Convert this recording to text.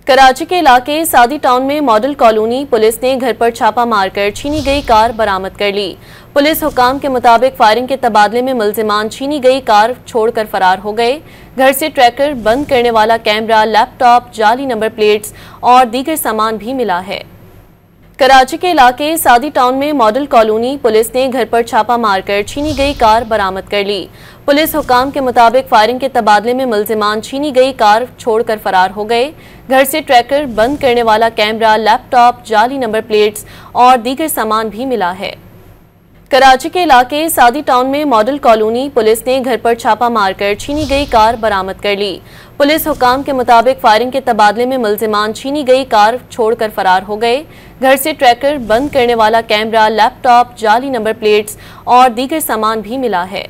कराची के इलाके सादी टाउन में मॉडल कॉलोनी पुलिस ने घर पर छापा मारकर छीनी गई कार बरामद कर ली। पुलिस हुकाम के मुताबिक फायरिंग के तबादले में मुल्जिमान छीनी गई कार छोड़कर फरार हो गए। घर से ट्रैकर, बंद करने वाला कैमरा, लैपटॉप, जाली नंबर प्लेट्स और दीगर सामान भी मिला है। कराची के इलाके सादी टाउन में मॉडल कॉलोनी पुलिस ने घर पर छापा मारकर छीनी गई कार बरामद कर ली। पुलिस हुकाम के मुताबिक फायरिंग के तबादले में मुल्जिमान छीनी गई कार छोड़कर फरार हो गए। घर से ट्रैकर, बंद करने वाला कैमरा, लैपटॉप, जाली नंबर प्लेट्स और दीगर सामान भी मिला है। कराची के इलाके सादी टाउन में मॉडल कॉलोनी पुलिस ने घर पर छापा मारकर छीनी गई कार बरामद कर ली। पुलिस हुकाम के मुताबिक फायरिंग के तबादले में मुल्जिमान छीनी गई कार छोड़कर फरार हो गए। घर से ट्रैकर, बंद करने वाला कैमरा, लैपटॉप, जाली नंबर प्लेट्स और दीगर सामान भी मिला है।